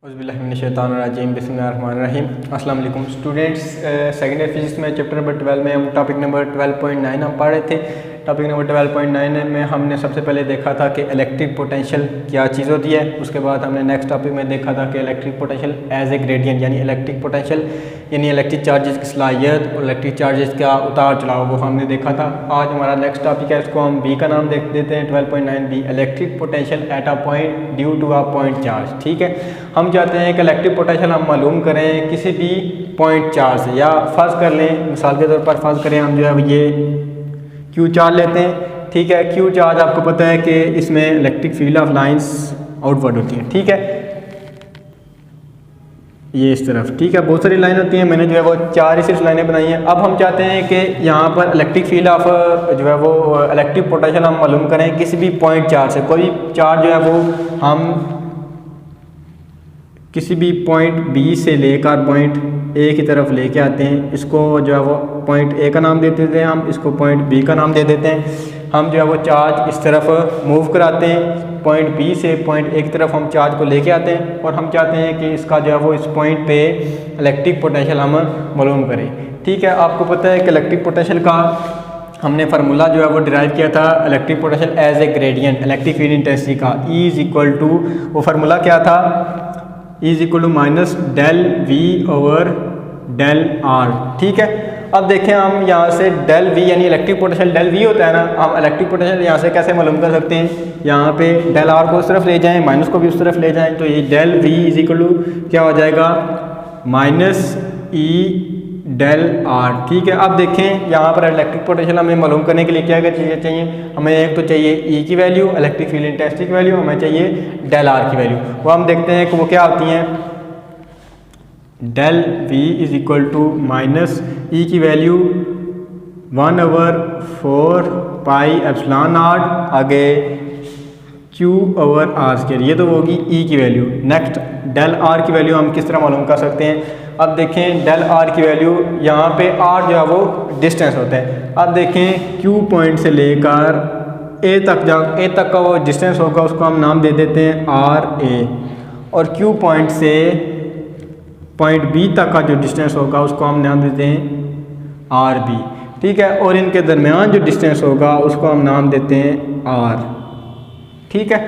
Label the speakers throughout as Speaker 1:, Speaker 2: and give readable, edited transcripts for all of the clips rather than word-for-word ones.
Speaker 1: औज़ुबिल्लाहिमिनश्शैतानिर्रजीम बिस्मिल्लाहिर्रहमानिर्रहीम। अस्सलाम वालेकुम स्टूडेंट्स, सेकेंड ईयर फिजिक्स में चैप्टर नंबर 12 में हम टॉपिक नंबर 12.9 हम पढ़ रहे थे। टॉपिक नंबर 12.9 में हमने सबसे पहले देखा था कि इलेक्ट्रिक पोटेंशियल क्या चीज़ होती है। उसके बाद हमने नेक्स्ट टॉपिक में देखा था कि electric potential as a gradient यानी इलेक्ट्रिक पोटेंशियल यानी इलेक्ट्रिक चार्जेस की सलाहियत और इलेक्ट्रिक चार्जेस का उतार चढ़ाव वो हमने देखा था। आज हमारा नेक्स्ट टॉपिक है, इसको हम बी का नाम देख देते हैं। 12.9 B electric potential at a point due to a point charge. ठीक है, हम चाहते हैं कि इलेक्ट्रिक पोटेंशियल हम मालूम करें किसी भी पॉइंट चार्ज से, या फ़र्ज़ कर लें, मिसाल के तौर पर फ़र्ज़ करें हम जो है ये क्यू चार्ज लेते हैं। ठीक है, क्यू चार्ज आपको पता है कि इसमें electric field of lines outward होती है। ठीक है, ये इस तरफ, ठीक है, बहुत सारी लाइन होती हैं, मैंने जो है वो 4 ही सिर्फ लाइनें बनाई हैं। अब हम चाहते हैं कि यहाँ पर इलेक्ट्रिक फील्ड ऑफ जो है वो इलेक्ट्रिक पोटेंशियल हम मालूम करें किसी भी पॉइंट चार्ज से। कोई चार्ज जो है वो हम किसी भी पॉइंट बी से लेकर पॉइंट ए की तरफ लेके आते हैं, इसको जो है वो पॉइंट ए का नाम दे देते हैं, हम इसको पॉइंट बी का नाम दे देते हैं। हम जो है वो चार्ज इस तरफ मूव कराते हैं, पॉइंट बी से पॉइंट ए की तरफ हम चार्ज को लेके आते हैं और हम चाहते हैं कि इसका जो है वो इस पॉइंट पे इलेक्ट्रिक पोटेंशियल हम मालूम करें। ठीक है, आपको पता है कि इलेक्ट्रिक पोटेंशियल का हमने फार्मूला जो है वो डिराइव किया था electric potential as a gradient electric field intensity का। E इज इक्वल टू, वो फार्मूला क्या था, E is equal to minus del V over del R. ठीक है, अब देखें हम यहाँ से डेल वी यानी इलेक्ट्रिक पोटेंशियल डेल वी होता है ना, हम इलेक्ट्रिक पोटेंशियल यहाँ से कैसे मालूम कर सकते हैं। यहाँ पे डेल आर को उस तरफ ले जाएं, माइनस को भी उस तरफ ले जाएं, तो ये del V is equal to क्या हो जाएगा, माइनस ई डेल आर। ठीक है, अब देखें यहाँ पर इलेक्ट्रिक पोटेंशियल हमें मालूम करने के लिए क्या क्या चीज़ें चाहिए। हमें एक तो चाहिए ई की वैल्यू, इलेक्ट्रिक फील्ड इंटेंसिटी की वैल्यू, हमें चाहिए डेल आर की वैल्यू। वो हम देखते हैं कि वो क्या होती हैं। Del V is equal to minus E की वैल्यू 1/4 पाई एप्सिलॉन नॉट, आगे Q ओवर आर स्क्वायर, ये तो होगी E की वैल्यू। नेक्स्ट डेल R की वैल्यू हम किस तरह मालूम कर सकते हैं। अब देखें डेल R की वैल्यू, यहाँ पे R जो है वो डिस्टेंस होता है। अब देखें Q पॉइंट से लेकर A तक का वो डिस्टेंस होगा, उसको हम नाम दे देते हैं RA, और Q पॉइंट से पॉइंट B तक का जो डिस्टेंस होगा उसको हम नाम देते हैं RB। ठीक है, और इनके दरमियान जो डिस्टेंस होगा उसको हम नाम देते हैं R। ठीक है,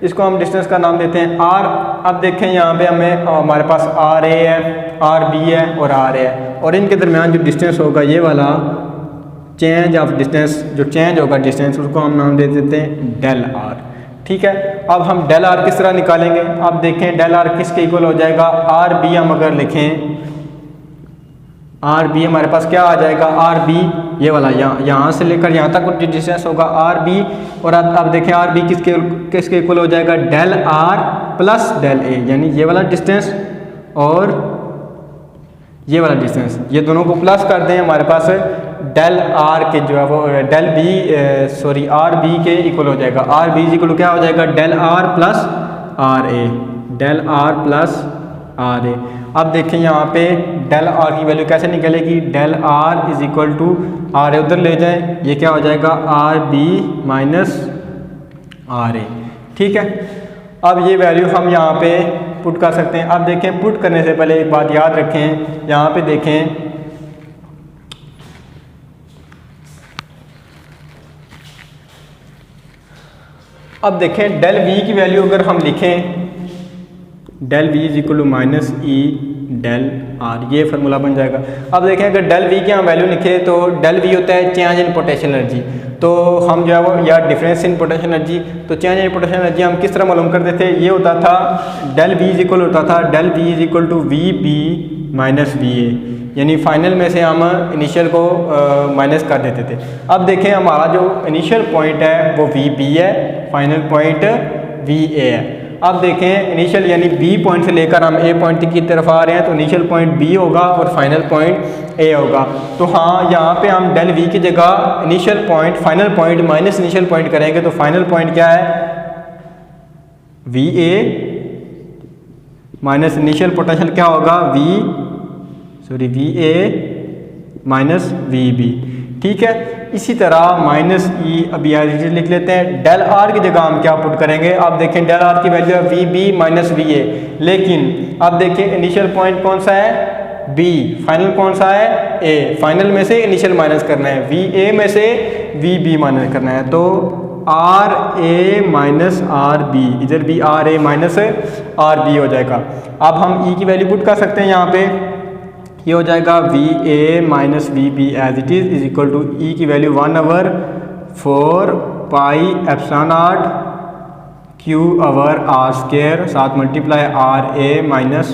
Speaker 1: इसको हम डिस्टेंस का नाम देते हैं R। अब देखें यहाँ पे हमारे पास RA है, RB है और RA है, और इनके दरमियान जो डिस्टेंस होगा ये वाला चेंज ऑफ डिस्टेंस, जो चेंज होगा डिस्टेंस, उसको हम नाम दे देते हैं डेल R। ठीक है, अब हम डेल R किस तरह निकालेंगे। अब देखें डेल R किसके इक्वल हो जाएगा, RB हम अगर लिखें, RB हमारे पास क्या आ जाएगा, RB ये वाला यहाँ से लेकर यहाँ तक जो डिस्टेंस होगा RB, और अब देखें RB किसके इक्वल हो जाएगा, del R plus del A, यानी ये वाला डिस्टेंस और ये वाला डिस्टेंस, ये दोनों को प्लस कर दें, हमारे पास डेल R के जो है वो डेल RB के इक्वल हो जाएगा। RB इक्वल क्या हो जाएगा, del R plus RA, del R plus RA। अब देखें यहाँ पे डेल R की वैल्यू कैसे निकलेगी, del R is equal to RA उधर ले जाएं, ये क्या हो जाएगा RB माइनस RA। ठीक है, अब ये वैल्यू हम यहाँ पे पुट कर सकते हैं। अब देखें, पुट करने से पहले एक बात याद रखें, यहाँ पे देखें अब देखें डेल V की वैल्यू अगर हम लिखें, del V is equal to minus E del R, ये फार्मूला बन जाएगा। अब देखें अगर डेल V की हम वैल्यू लिखें तो डेल V होता है चेंज इन पोटेंशियल एनर्जी, तो हम जो है वो, या डिफरेंस इन पोटेंशियल एनर्जी, तो चेंज इन पोटेंशियल एनर्जी हम किस तरह मालूम करते थे, ये होता था डेल V इज इक्वल होता था del V is equal to VB minus VA, यानी फाइनल में से हम इनिशियल को माइनस कर देते थे। अब देखें हमारा जो इनिशियल पॉइंट है वो VB है, फाइनल पॉइंट VA है। अब देखें इनिशियल यानी B पॉइंट से लेकर हम A पॉइंट की तरफ आ रहे हैं, तो इनिशियल पॉइंट B होगा और फाइनल पॉइंट A होगा। तो हाँ, यहाँ पे हम डेल V की जगह initial point final point minus initial point करेंगे, तो फाइनल पॉइंट क्या है, VA माइनस इनिशियल पोटेंशियल क्या होगा, VA माइनस VB। ठीक है। इसी तरह माइनस ई अभी लिख लेते हैं। डेल आर की जगह हम क्या पुट करेंगे, आप देखें डेल आर की वैल्यू है V B minus V A, लेकिन अब देखें इनिशियल पॉइंट कौन सा है, बी, फाइनल कौन सा है, ए। फाइनल में से इनिशियल माइनस करना है, वी ए में से वी बी माइनस करना है, तो R A minus R B, इधर भी R A minus R B हो जाएगा। अब हम ई की वैल्यू पुट कर सकते हैं यहाँ पे, ये हो जाएगा V A minus V B as it is equal to E की value 1/4 pi epsilon naught Q over R square, साथ multiply R A minus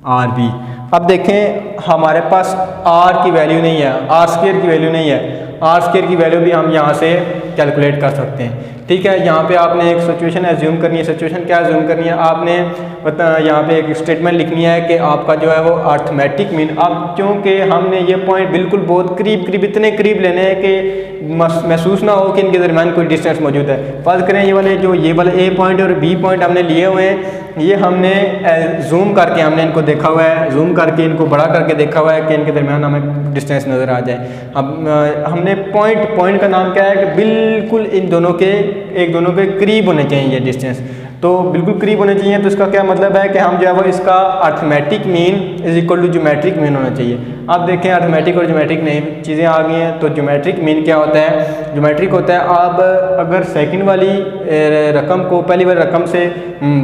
Speaker 1: R B. अब देखें हमारे पास आर की वैल्यू नहीं है, आर स्क्वायर की वैल्यू नहीं है, आर स्क्वायर की वैल्यू भी हम यहाँ से कैलकुलेट कर सकते हैं। ठीक है, यहाँ पे आपने एक सिचुएशन एज्यूम करनी है। सिचुएशन क्या एज्यूम करनी है, आपने यहाँ पे एक स्टेटमेंट लिखनी है कि आपका जो है वो अर्थमेटिक मीन, अब क्योंकि हमने ये पॉइंट बिल्कुल बहुत करीब इतने करीब लेने हैं कि महसूस ना हो कि इनके दरमियान कोई डिस्टेंस मौजूद है। फर्ज करें ये वाले ए पॉइंट और बी पॉइंट हमने लिए हुए हैं, ये हमने जूम करके हमने इनको देखा हुआ है, जूम करके इनको बड़ा करके देखा हुआ है कि इनके दरमियान हमें डिस्टेंस नज़र आ जाए। अब हमने पॉइंट का नाम क्या है कि बिल्कुल इन दोनों के करीब होने चाहिए ये डिस्टेंस, तो बिल्कुल करीब होने चाहिए। तो इसका क्या मतलब है कि हम जो है वो इसका arithmetic mean is equal to geometric mean होना चाहिए। अब देखें अर्थमेटिक और ज्योमेट्रिक नई चीज़ें आ गई हैं, तो ज्योमेट्रिक मीन क्या होता है, ज्योमेट्रिक होता है अब अगर सेकंड वाली रकम को पहली वाली रकम से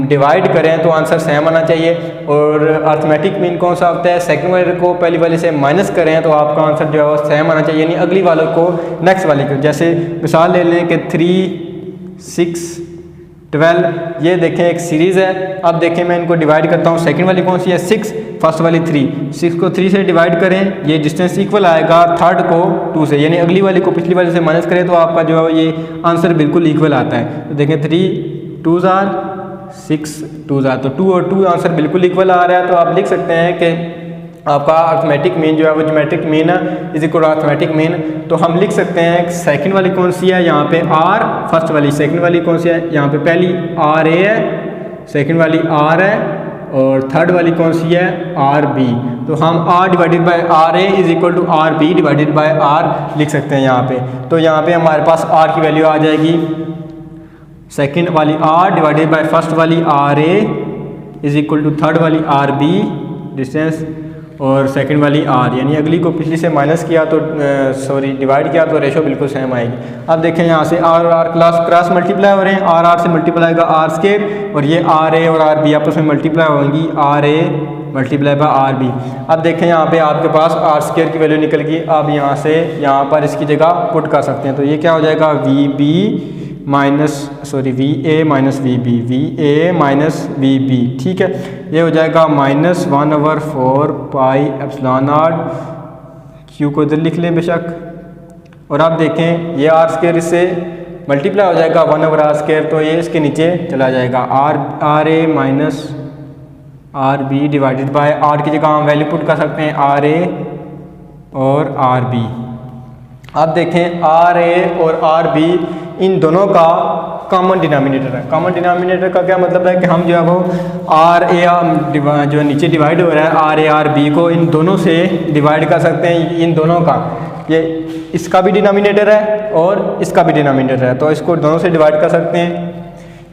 Speaker 1: डिवाइड करें तो आंसर सेम आना चाहिए, और अर्थमेटिक मीन कौन सा होता है, सेकंड वाले को पहली वाले से माइनस करें तो आपका आंसर जो है वो सेम आना चाहिए, यानी अगली वाले को नेक्स्ट वाले को। जैसे मिसाल ले लें कि 3, 6, 12, ये देखें एक सीरीज़ है। अब देखें मैं इनको डिवाइड करता हूँ, सेकंड वाली कौन सी है 6, फर्स्ट वाली 3, 6 को 3 से डिवाइड करें, ये डिस्टेंस इक्वल आएगा थर्ड को 2 से, यानी अगली वाली को पिछली वाली से माइनस करें तो आपका जो है ये आंसर बिल्कुल इक्वल आता है। तो देखें 3 2s are 6 2s are, तो 2 और 2 आंसर बिल्कुल इक्वल आ रहा है। तो आप लिख सकते हैं कि आपका अर्थमेटिक मीन जो है वो geometric mean is equal arithmetic mean. तो हम लिख सकते हैं सेकंड वाली कौन सी है, यहाँ पे आर, फर्स्ट वाली सेकंड वाली कौन सी है, यहाँ पे पहली आर ए है, सेकंड वाली आर है, और थर्ड वाली कौन सी है आर बी। तो हम R divided by R A is equal to R B divided by R लिख सकते हैं यहाँ पे। तो यहाँ पे हमारे पास आर की वैल्यू आ जाएगी, सेकंड वाली आर डिवाइडेड बाय फर्स्ट वाली R A is equal to third वाली आर बी डिस्टेंस, और सेकंड वाली आर, यानी अगली को पिछली से माइनस किया तो डिवाइड किया तो रेशो बिल्कुल सेम आएगी। अब देखें यहाँ से आर आर क्रॉस मल्टीप्लाई हो रहे हैं, आर आर से मल्टीप्लाई का आर स्क्वायर, और ये आर ए और आर बी आपस में मल्टीप्लाई होंगी, R A multiply by R B. अब देखें यहाँ पे आपके पास आर स्क्वायर की वैल्यू निकल गई। अब यहाँ से यहाँ पर इसकी जगह पुट कर सकते हैं, तो ये क्या हो जाएगा V B V A minus V B, V A minus V B. ठीक है, ये हो जाएगा -1/4 पाई एप्सिलॉन नॉट, क्यू को इधर लिख लें बेशक, और आप देखें ये आर स्क्वायर इससे मल्टीप्लाई हो जाएगा 1/r स्क्वायर, तो ये इसके नीचे चला जाएगा, R A minus R B divided by R की जगह हम वैल्यू पुट कर सकते हैं आर ए और आर बी। अब देखें आर ए और आर बी इन दोनों का कॉमन डिनोमिनेटर है। कॉमन डिनोमिनेटर का क्या मतलब है कि हम जो है वो आर ए जो नीचे डिवाइड हो रहा है आर ए आर बी को इन दोनों से डिवाइड कर सकते हैं, इन दोनों का, ये इसका भी डिनोमिनेटर है और इसका भी डिनोमिनेटर है, तो इसको दोनों से डिवाइड कर सकते हैं।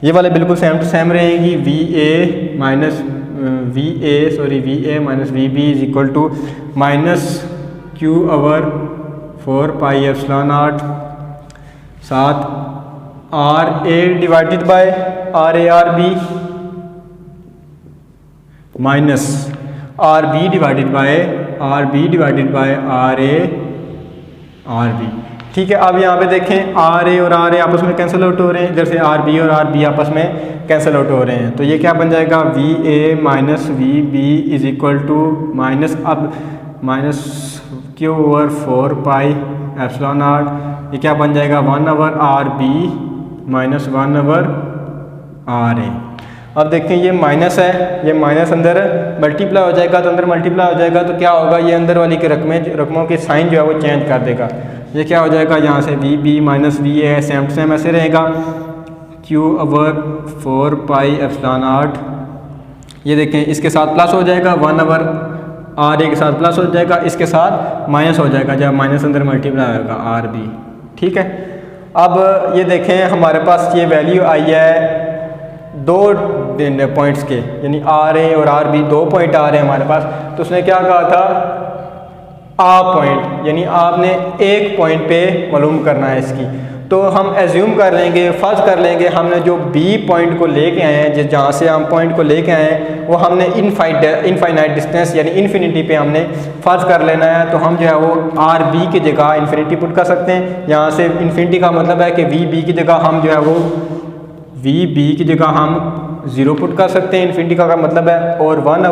Speaker 1: ये वाले बिल्कुल सेम टू सेम रहेंगी, V A minus V B is equal to -Q/4 pi epsilon naught, साथ R A divided by R A R B minus R B divided by R A R B. ठीक है, अब यहाँ पे देखें R A और R A आपस में कैंसिल आउट हो रहे हैं, इधर से आर बी और आर बी आपस में कैंसिल आउट हो रहे हैं, तो ये क्या बन जाएगा V A minus V B is equal to -Q/4 pi epsilon not, ये क्या बन जाएगा 1/r b minus 1/r a। अब देखें ये माइनस है, ये माइनस अंदर मल्टीप्लाई हो जाएगा, तो अंदर मल्टीप्लाई हो जाएगा तो क्या होगा, ये अंदर वाली के रकमों के साइन जो है वो चेंज कर देगा। ये क्या हो जाएगा, यहाँ से V B minus V A same to same ऐसे रहेगा, Q/4 पाई एप्सिलॉन नॉट, ये देखें इसके साथ प्लस हो जाएगा 1/r आर ए के साथ प्लस हो जाएगा, इसके साथ माइनस हो जाएगा जब माइनस अंदर मल्टीप्लाई होगा आर बी। ठीक है, अब ये देखें हमारे पास ये वैल्यू आई है 2 पॉइंट्स के, यानी आर ए और आर बी 2 पॉइंट आ रहे हैं हमारे पास। तो उसने क्या कहा था, आ पॉइंट, यानी आपने एक पॉइंट पे मालूम करना है इसकी। तो हम एज्यूम कर लेंगे, फर्ज कर लेंगे हमने जो बी पॉइंट को लेके आए हैं, जहाँ से हम पॉइंट को लेके आए हैं वो हमने इनफाइनाइट डिस्टेंस यानी इन्फिनिटी पे हमने फर्ज कर लेना है। तो हम जो है वो आर बी की जगह इन्फिनिटी पुट कर सकते हैं। यहाँ से इन्फिनिटी का मतलब है कि वी बी की जगह हम जो है वो वी बी की जगह हम 0 पुट कर सकते हैं, इन्फिनिटी का मतलब है। और 1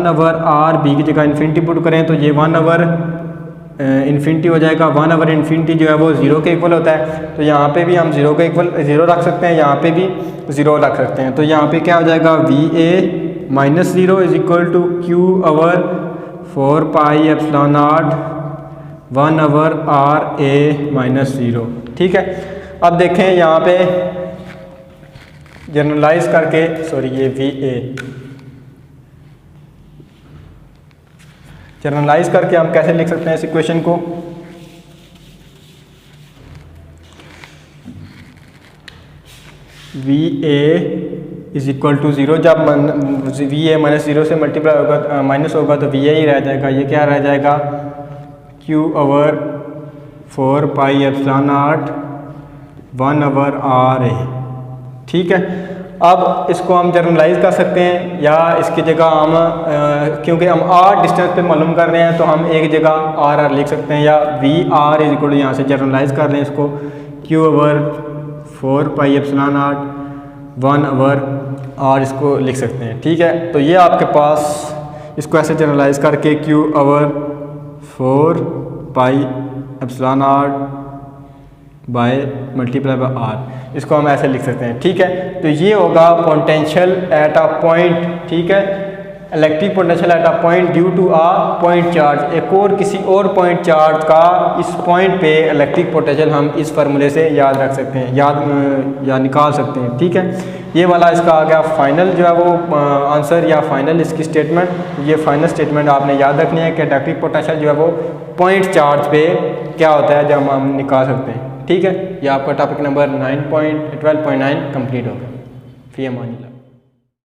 Speaker 1: ओवर आर बी की जगह इन्फिनिटी पुट करें तो ये 1 ओवर इन्फिनिटी हो जाएगा। 1 ओवर इन्फिनिटी जो है वो 0 के इक्वल होता है। तो यहाँ पे भी हम 0 के इक्वल 0 रख सकते हैं, यहाँ पे भी 0 रख सकते हैं। तो यहाँ पे क्या हो जाएगा, V A minus 0 is equal to Q over 4 pi epsilon not 1 over R A minus 0। ठीक है, अब देखें यहाँ पे जनरलाइज करके, सॉरी ये वी ए जनरलाइज करके हम कैसे लिख सकते हैं इस इक्वेशन को। V A is equal to 0, जब वी ए माइनस 0 से मल्टीप्लाई होगा माइनस होगा तो वी ए ही रह जाएगा। ये क्या रह जाएगा, Q over 4 pi epsilon not 1 over R A. ठीक है, अब इसको हम जनरलाइज कर सकते हैं या इसकी जगह हम क्योंकि हम आर डिस्टेंस पे मालूम कर रहे हैं तो हम एक जगह आर आर लिख सकते हैं, या V R is equal to यहाँ से जनरलाइज कर लें इसको Q over 4 pi epsilon not 1 over R इसको लिख सकते हैं। ठीक है, तो ये आपके पास इसको ऐसे जनरलाइज करके Q over 4 pi epsilon not by multiply by R, इसको हम ऐसे लिख सकते हैं। ठीक है, तो ये होगा पोटेंशियल एट अ पॉइंट। ठीक है, electric potential at a point due to a point charge. एक और किसी और पॉइंट चार्ज का इस पॉइंट पे इलेक्ट्रिक पोटेंशियल हम इस फार्मूले से याद रख सकते हैं, या निकाल सकते हैं। ठीक है, ये वाला इसका आ गया फाइनल जो है वो आंसर या फाइनल इसकी स्टेटमेंट। ये फाइनल स्टेटमेंट आपने याद रखनी है कि इलेक्ट्रिक पोटेंशियल जो है वो पॉइंट चार्ज पे क्या होता है जब हम निकाल सकते हैं। ठीक है, ये आपका टॉपिक नंबर 12.9 कंप्लीट हो गया। फी अमान अल्लाह।